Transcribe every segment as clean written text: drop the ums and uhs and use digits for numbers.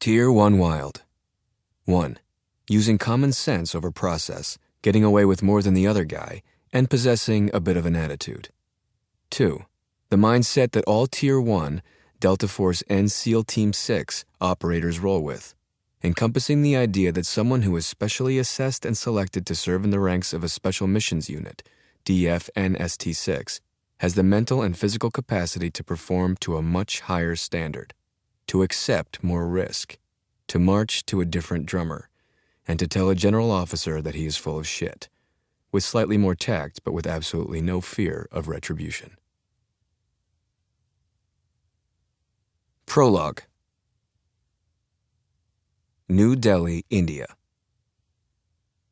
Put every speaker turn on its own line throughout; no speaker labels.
Tier 1 Wild. 1. Using common sense over process, getting away with more than the other guy, and possessing a bit of an attitude. 2. The mindset that all Tier 1, Delta Force and SEAL Team 6 operators roll with, encompassing the idea that someone who is specially assessed and selected to serve in the ranks of a Special Missions Unit, DF and ST6, has the mental and physical capacity to perform to a much higher standard, to accept more risk, to march to a different drummer, and to tell a general officer that he is full of shit, with slightly more tact but with absolutely no fear of retribution. Prologue. New Delhi, India.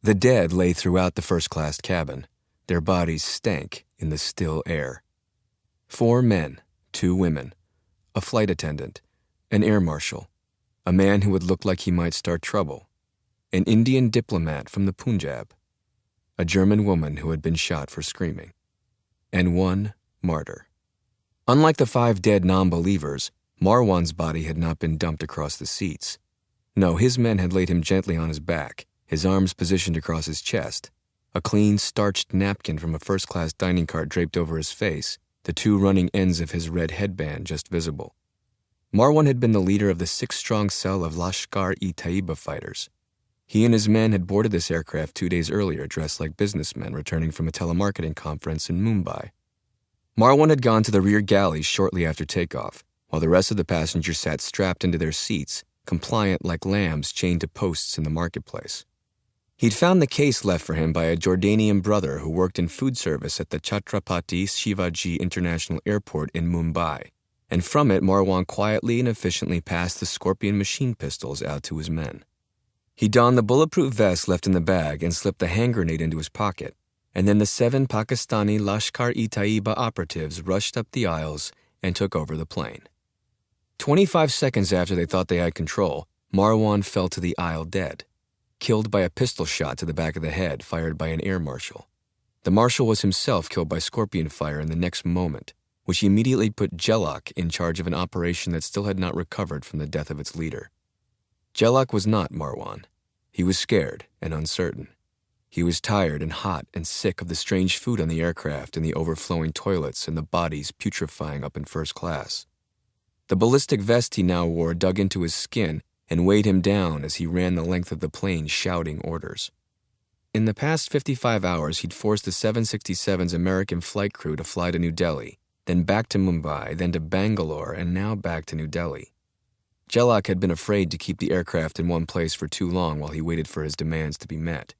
The dead lay throughout the first-class cabin. Their bodies stank in the still air. 4 men, 2 women, a flight attendant, an air marshal, a man who would look like he might start trouble, an Indian diplomat from the Punjab, a German woman who had been shot for screaming, and 1 martyr. Unlike the 5 dead non-believers, Marwan's body had not been dumped across the seats. No, his men had laid him gently on his back, his arms positioned across his chest, a clean, starched napkin from a first-class dining cart draped over his face, the 2 running ends of his red headband just visible. Marwan had been the leader of the 6-strong cell of Lashkar-e-Taiba fighters. He and his men had boarded this aircraft 2 days earlier dressed like businessmen returning from a telemarketing conference in Mumbai. Marwan had gone to the rear galleys shortly after takeoff, while the rest of the passengers sat strapped into their seats, compliant like lambs chained to posts in the marketplace. He'd found the case left for him by a Jordanian brother who worked in food service at the Chhatrapati Shivaji International Airport in Mumbai, and from it Marwan quietly and efficiently passed the Scorpion machine pistols out to his men. He donned the bulletproof vest left in the bag and slipped the hand grenade into his pocket, and then the 7 Pakistani Lashkar-e-Taiba operatives rushed up the aisles and took over the plane. 25 seconds after they thought they had control, Marwan fell to the aisle dead, killed by a pistol shot to the back of the head fired by an air marshal. The marshal was himself killed by scorpion fire in the next moment, which immediately put JSOC in charge of an operation that still had not recovered from the death of its leader. JSOC was not Marwan. He was scared and uncertain. He was tired and hot and sick of the strange food on the aircraft and the overflowing toilets and the bodies putrefying up in first class. The ballistic vest he now wore dug into his skin and weighed him down as he ran the length of the plane shouting orders. In the past 55 hours, he'd forced the 767's American flight crew to fly to New Delhi, then back to Mumbai, then to Bangalore, and now back to New Delhi. JSOC had been afraid to keep the aircraft in one place for too long while he waited for his demands to be met.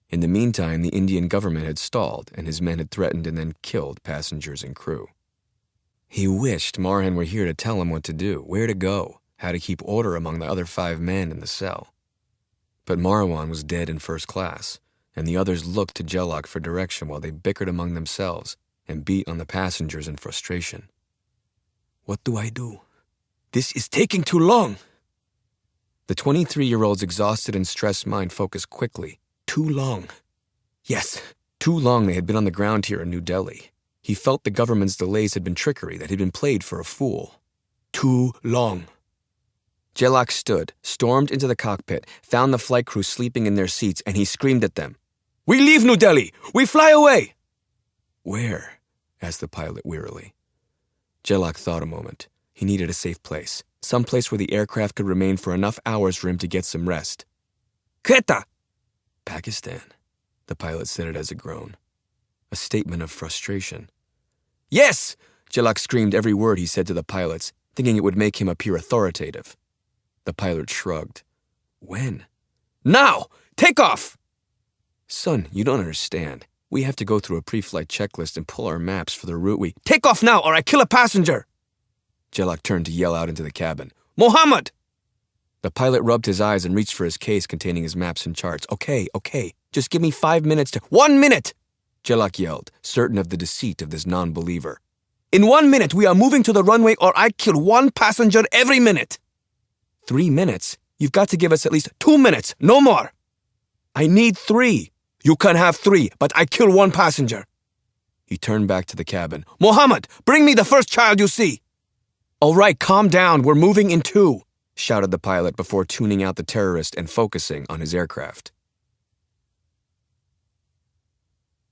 In the meantime, the Indian government had stalled, and his men had threatened and then killed passengers and crew. He wished Marwan were here to tell him what to do, where to go, how to keep order among the other 5 men in the cell. But Marwan was dead in first class, and the others looked to JSOC for direction while they bickered among themselves and beat on the passengers in frustration. "What do I do? This is taking too long." The 23-year-old's exhausted and stressed mind focused quickly. Too long. Yes, too long they had been on the ground here in New Delhi. He felt the government's delays had been trickery, that he'd been played for a fool. Too long. JSOC stood, stormed into the cockpit, found the flight crew sleeping in their seats, and he screamed at them. "We leave New Delhi! We fly away!" "Where?" asked the pilot wearily. JSOC thought a moment. He needed a safe place, some place where the aircraft could remain for enough hours for him to get some rest. "Quetta!" "Pakistan," the pilot said it as a groan. A statement of frustration. "Yes!" JSOC screamed every word he said to the pilots, thinking it would make him appear authoritative. The pilot shrugged. "When?" "Now! Take off!" "Son, you don't understand. We have to go through a pre-flight checklist and pull our maps for the route we—" "Take off now or I kill a passenger!" JSOC turned to yell out into the cabin. "Mohammed!" The pilot rubbed his eyes and reached for his case containing his maps and charts. Okay. Just give me 5 minutes to— 1 minute! JSOC yelled, certain of the deceit of this non-believer. "In 1 minute, we are moving to the runway or I kill 1 passenger every minute." 3 minutes? You've got to give us at least 2 minutes, no more. "I need 3. You can have 3, but I kill 1 passenger." He turned back to the cabin. "Mohammed, bring me the first child you see." "All right, calm down. We're moving in 2. shouted the pilot before tuning out the terrorist and focusing on his aircraft.